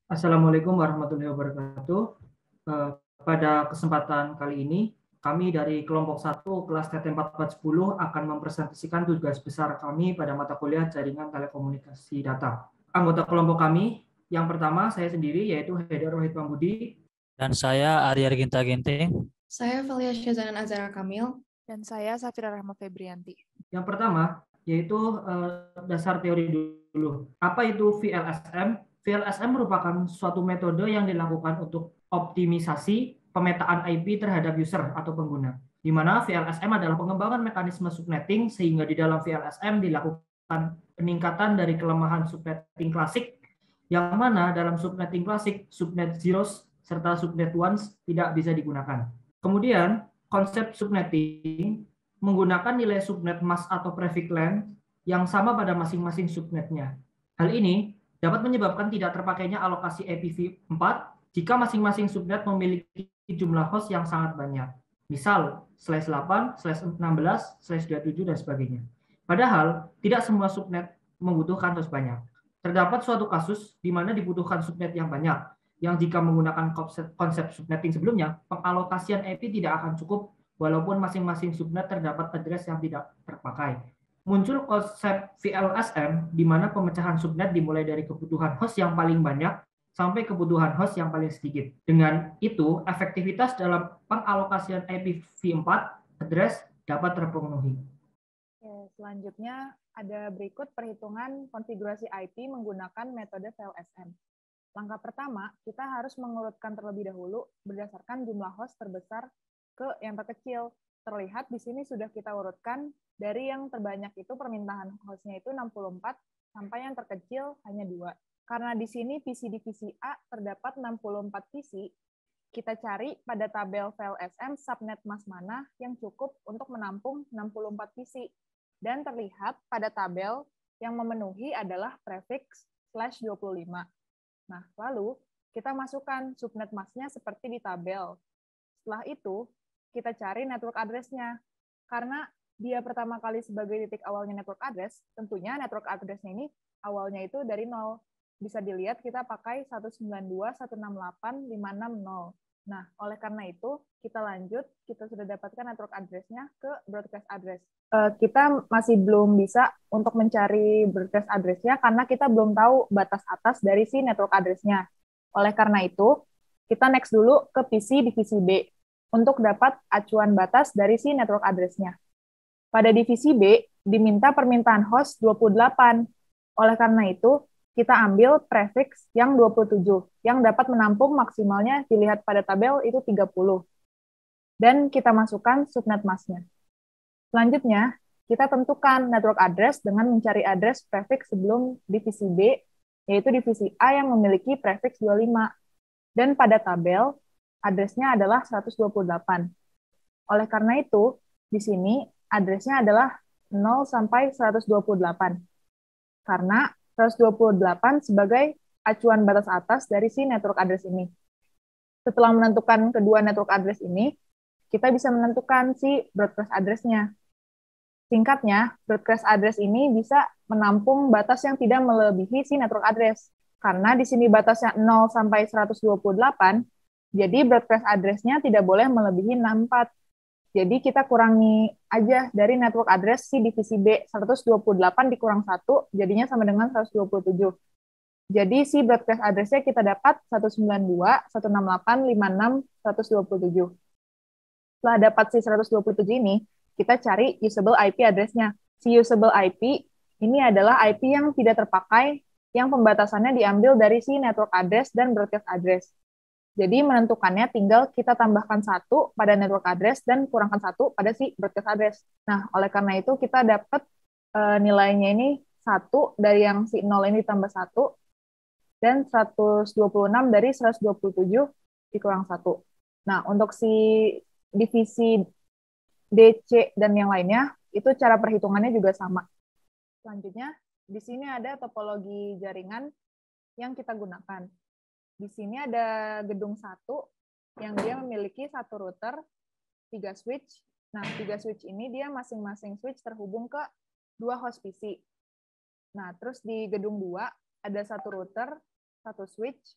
Assalamualaikum warahmatullahi wabarakatuh. Eh, Pada kesempatan kali ini, kami dari kelompok 1 kelas TT 4410 akan mempresentasikan tugas besar kami pada mata kuliah Jaringan Telekomunikasi Data. Anggota kelompok kami, yang pertama saya sendiri yaitu Haidar Wahid Pambudi. Dan saya Arya Ginta Ginting. Saya Valia Syazanan Azhara Kamil. Dan saya Safira Rahma Febrianti. Yang pertama yaitu dasar teori dulu. Apa itu VLSM? VLSM merupakan suatu metode yang dilakukan untuk optimisasi pemetaan IP terhadap user atau pengguna, di mana VLSM adalah pengembangan mekanisme subnetting sehingga di dalam VLSM dilakukan peningkatan dari kelemahan subnetting klasik, yang mana dalam subnetting klasik subnet zeros serta subnet ones tidak bisa digunakan. Kemudian konsep subnetting menggunakan nilai subnet mask atau prefix length yang sama pada masing-masing subnetnya. Hal ini dapat menyebabkan tidak terpakainya alokasi IPv4 jika masing-masing subnet memiliki jumlah host yang sangat banyak. Misal, /8, /16, /27, dan sebagainya. Padahal, tidak semua subnet membutuhkan host banyak. Terdapat suatu kasus di mana dibutuhkan subnet yang banyak, yang jika menggunakan konsep subnetting sebelumnya, pengalokasian IP tidak akan cukup walaupun masing-masing subnet terdapat address yang tidak terpakai. Muncul konsep VLSM di mana pemecahan subnet dimulai dari kebutuhan host yang paling banyak sampai kebutuhan host yang paling sedikit. Dengan itu, efektivitas dalam pengalokasian IPv4 address dapat terpenuhi. Selanjutnya ada berikut perhitungan konfigurasi IP menggunakan metode VLSM. Langkah pertama, kita harus mengurutkan terlebih dahulu berdasarkan jumlah host terbesar ke yang terkecil. Terlihat di sini sudah kita urutkan dari yang terbanyak itu permintaan hostnya itu 64 sampai yang terkecil hanya 2. Karena di sini PC divisi A terdapat 64 PC, kita cari pada tabel VLSM subnet mask mana yang cukup untuk menampung 64 PC. Dan terlihat pada tabel yang memenuhi adalah prefix /25. Nah, lalu kita masukkan subnet masknya seperti di tabel. Setelah itu, kita cari network address-nya. Karena dia pertama kali sebagai titik awalnya network address, tentunya network address-nya ini awalnya itu dari 0. Bisa dilihat kita pakai 192.168.560. Nah, oleh karena itu, kita lanjut, kita sudah dapatkan network address-nya ke broadcast address. Kita masih belum bisa untuk mencari broadcast address-nya karena kita belum tahu batas atas dari si network address-nya. Oleh karena itu, kita next dulu ke PC divisi B untuk dapat acuan batas dari si network address-nya. Pada divisi B, diminta permintaan host 28. Oleh karena itu, kita ambil prefix yang 27, yang dapat menampung maksimalnya dilihat pada tabel itu 30. Dan kita masukkan subnet mask-nya. Selanjutnya, kita tentukan network address dengan mencari address prefix sebelum divisi B, yaitu divisi A yang memiliki prefix 25. Dan pada tabel, address-nya adalah 128. Oleh karena itu, di sini address-nya adalah 0 sampai 128. Karena 128 sebagai acuan batas atas dari si network address ini. Setelah menentukan kedua network address ini, kita bisa menentukan si broadcast address-nya. Singkatnya, broadcast address ini bisa menampung batas yang tidak melebihi si network address. Karena di sini batasnya 0 sampai 128, jadi broadcast address-nya tidak boleh melebihi 64. Jadi kita kurangi aja dari network address si divisi B, 128 dikurang 1, jadinya sama dengan 127. Jadi si broadcast address-nya kita dapat 192.168.56.127. Setelah dapat si 127 ini, kita cari usable IP address-nya. Si usable IP ini adalah IP yang tidak terpakai, yang pembatasannya diambil dari si network address dan broadcast address. Jadi menentukannya tinggal kita tambahkan 1 pada network address dan kurangkan 1 pada si broadcast address. Nah, oleh karena itu kita dapat nilainya ini 1 dari yang si 0 ini ditambah 1 dan 126 dari 127 dikurang 1. Nah, untuk si divisi DC dan yang lainnya, itu cara perhitungannya juga sama. Selanjutnya, di sini ada topologi jaringan yang kita gunakan. Di sini ada gedung 1 yang dia memiliki 1 router, 3 switch. Nah, 3 switch ini dia masing-masing switch terhubung ke 2 host PC. Nah, terus di gedung 2 ada 1 router, 1 switch,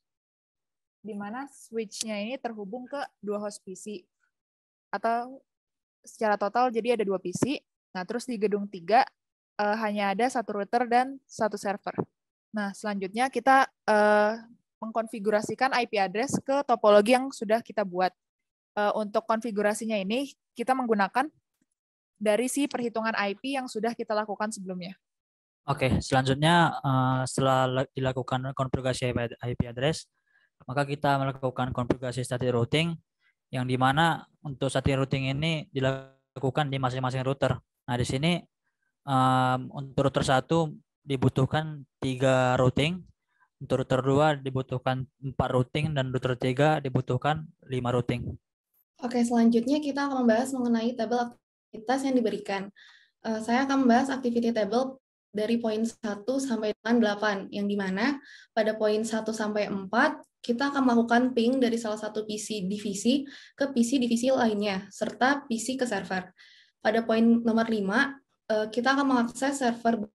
di mana switch-nya ini terhubung ke 2 host PC. Atau secara total jadi ada 2 PC. Nah, terus di gedung 3 hanya ada 1 router dan 1 server. Nah, selanjutnya kita mengkonfigurasikan IP address ke topologi yang sudah kita buat. Untuk konfigurasinya ini kita menggunakan dari si perhitungan IP yang sudah kita lakukan sebelumnya. Oke, selanjutnya setelah dilakukan konfigurasi IP address, maka kita melakukan konfigurasi static routing, yang dimana untuk static routing ini dilakukan di masing-masing router. Nah, di sini untuk router 1 dibutuhkan 3 routing, untuk router 2 dibutuhkan 4 routing, dan router 3 dibutuhkan 5 routing. Oke, selanjutnya kita akan membahas mengenai tabel aktivitas yang diberikan. Saya akan membahas activity table dari poin 1 sampai dengan 8, yang dimana pada poin 1 sampai 4, kita akan melakukan ping dari salah satu PC divisi ke PC divisi lainnya, serta PC ke server. Pada poin nomor 5, kita akan mengakses server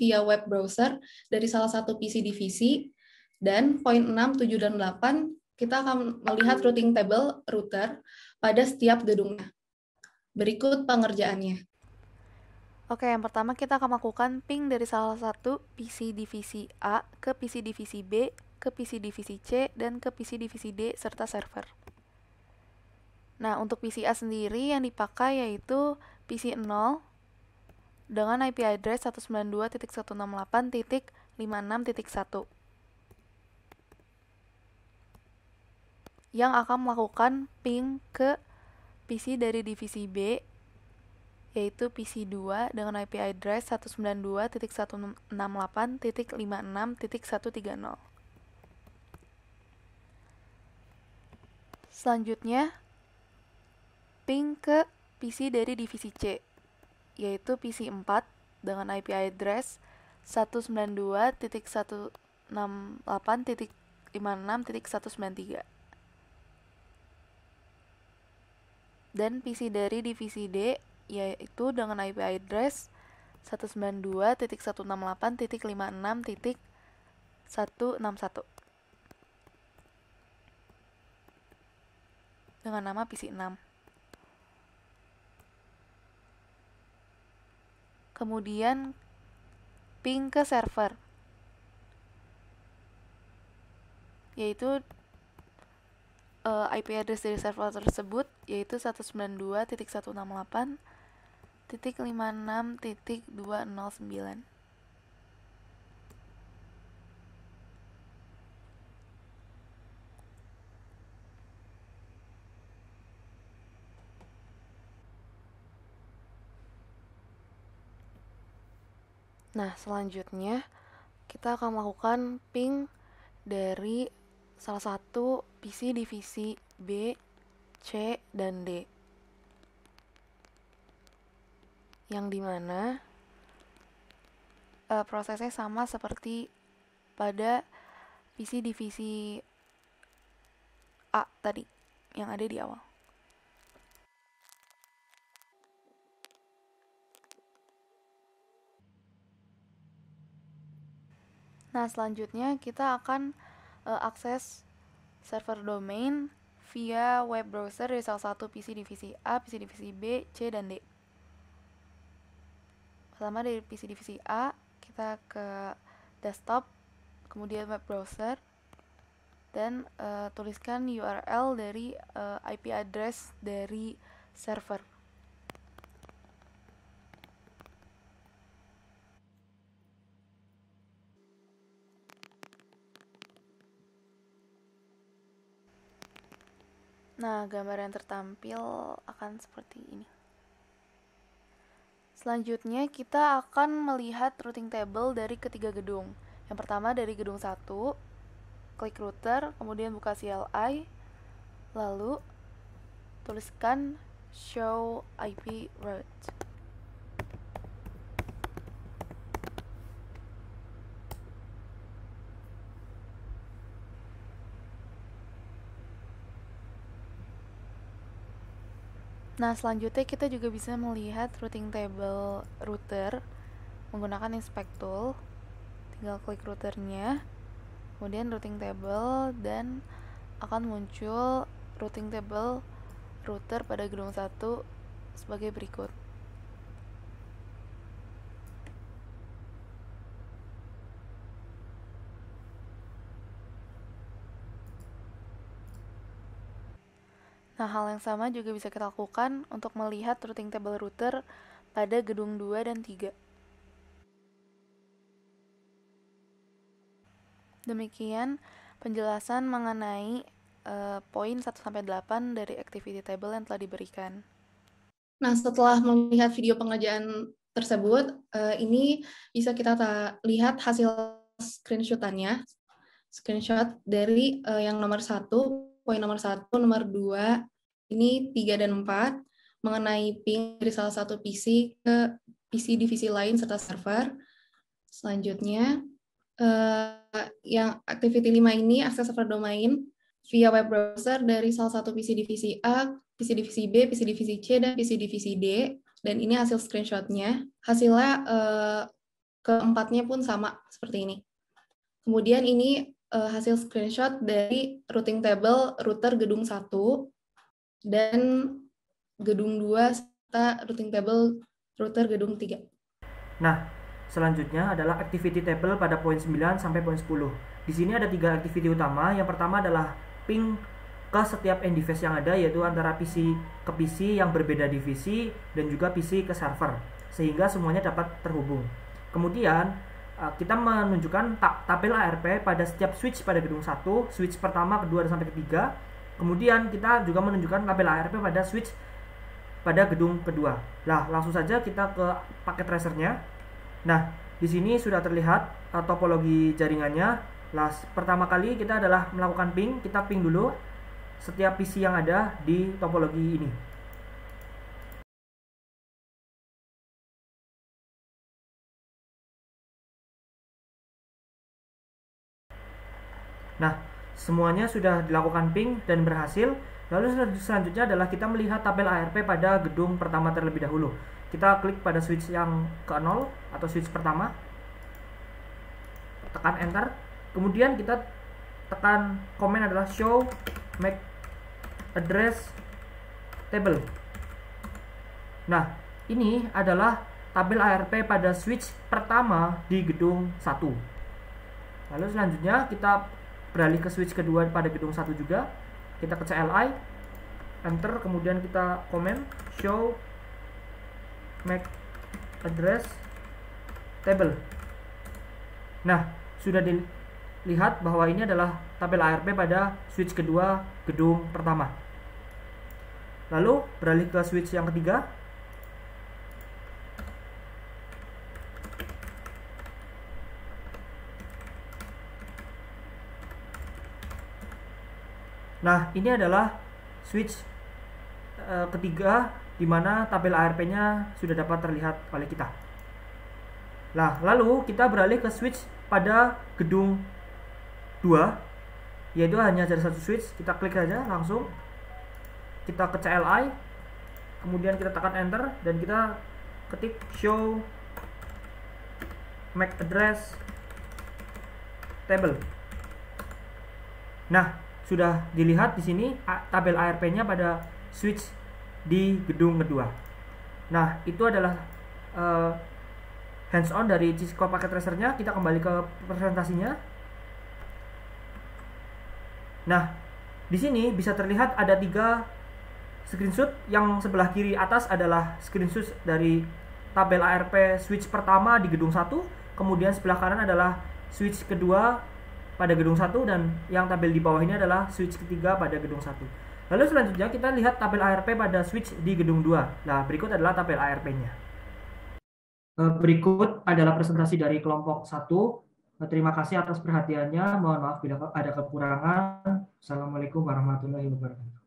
via web browser dari salah satu PC divisi, dan poin 6, 7, dan 8, kita akan melihat routing table router pada setiap gedungnya. Berikut pengerjaannya. Oke, yang pertama kita akan melakukan ping dari salah satu PC divisi A ke PC divisi B, ke PC divisi C, dan ke PC divisi D, serta server. Nah, untuk PC A sendiri yang dipakai yaitu PC 0 dengan IP address 192.168.56.1 yang akan melakukan ping ke PC dari divisi B, yaitu PC 2 dengan IP address 192.168.56.130. Selanjutnya, ping ke PC dari divisi C, yaitu PC 4 dengan IP address 192.168.56.193. Dan PC dari divisi D yaitu dengan IP address 192.168.56.161 dengan nama PC 6. Kemudian ping ke server, yaitu IP address dari server tersebut yaitu 192.168.56.209. Nah, selanjutnya kita akan melakukan ping dari salah satu PC divisi B, C, dan D, yang dimana prosesnya sama seperti pada PC divisi A tadi yang ada di awal. Nah, selanjutnya kita akan akses server domain via web browser dari salah satu PC divisi A, PC divisi B, C, dan D. Pertama dari PC divisi A, kita ke desktop, kemudian web browser, dan tuliskan URL dari IP address dari server. Nah, gambar yang tertampil akan seperti ini. Selanjutnya, kita akan melihat routing table dari ketiga gedung. Yang pertama dari gedung 1, klik router, kemudian buka CLI, lalu tuliskan show IP route. Nah, selanjutnya kita juga bisa melihat routing table router menggunakan inspect tool. Tinggal klik routernya, kemudian routing table, dan akan muncul routing table router pada gedung 1 sebagai berikut. Nah, hal yang sama juga bisa kita lakukan untuk melihat routing table router pada gedung 2 dan 3. Demikian penjelasan mengenai poin 1-8 dari activity table yang telah diberikan. Nah, setelah melihat video pengerjaan tersebut, ini bisa kita lihat hasil screenshot-annya. Screenshot dari yang nomor 1, poin nomor 1, nomor 2, ini 3 dan 4, mengenai ping dari salah satu PC ke PC divisi lain serta server. Selanjutnya, yang activity 5 ini, akses server domain via web browser dari salah satu PC divisi A, PC divisi B, PC divisi C, dan PC divisi D. Dan ini hasil screenshot-nya. Hasilnya keempatnya pun sama seperti ini. Kemudian ini hasil screenshot dari routing table router gedung 1 dan gedung 2 serta routing table router gedung 3. Nah, selanjutnya adalah activity table pada poin 9 sampai poin 10. Di sini ada 3 activity utama. Yang pertama adalah ping ke setiap end device yang ada, yaitu antara PC ke PC yang berbeda divisi dan juga PC ke server, sehingga semuanya dapat terhubung. Kemudian kita menunjukkan tabel ARP pada setiap switch pada gedung 1, switch pertama, kedua, dan sampai ketiga. Kemudian kita juga menunjukkan tabel ARP pada switch pada gedung kedua. Nah, langsung saja kita ke paket tracernya. Nah, di sini sudah terlihat topologi jaringannya. Nah, pertama kali kita adalah melakukan ping. Kita ping dulu setiap PC yang ada di topologi ini. Nah, semuanya sudah dilakukan ping dan berhasil. Lalu selanjutnya adalah kita melihat tabel ARP pada gedung pertama terlebih dahulu. Kita klik pada switch yang ke-0 atau switch pertama. Tekan enter. Kemudian kita tekan komen adalah show MAC address table. Nah, ini adalah tabel ARP pada switch pertama di gedung 1. Lalu selanjutnya kita beralih ke switch kedua pada gedung 1 juga. Kita ke CLI, enter, kemudian kita komen show MAC address table. Nah, sudah dilihat bahwa ini adalah tabel ARP pada switch kedua gedung pertama. Lalu beralih ke switch yang ketiga. Nah, ini adalah switch ketiga di mana tabel ARP-nya sudah dapat terlihat oleh kita. Nah, lalu kita beralih ke switch pada gedung 2, yaitu hanya ada satu switch. Kita klik saja langsung. Kita ke CLI, kemudian kita tekan enter dan kita ketik show MAC address table. Nah, sudah dilihat di sini tabel ARP-nya pada switch di gedung kedua. Nah, itu adalah hands-on dari Cisco Packet Tracer-nya. Kita kembali ke presentasinya. Nah, di sini bisa terlihat ada 3 screenshot. Yang sebelah kiri atas adalah screenshot dari tabel ARP switch pertama di gedung 1. Kemudian sebelah kanan adalah switch kedua pada gedung 1, dan yang tabel di bawah ini adalah switch ketiga pada gedung 1. Lalu selanjutnya kita lihat tabel ARP pada switch di gedung 2. Nah, berikut adalah tabel ARP-nya. Berikut adalah presentasi dari kelompok 1. Terima kasih atas perhatiannya. Mohon maaf bila ada kekurangan. Assalamualaikum warahmatullahi wabarakatuh.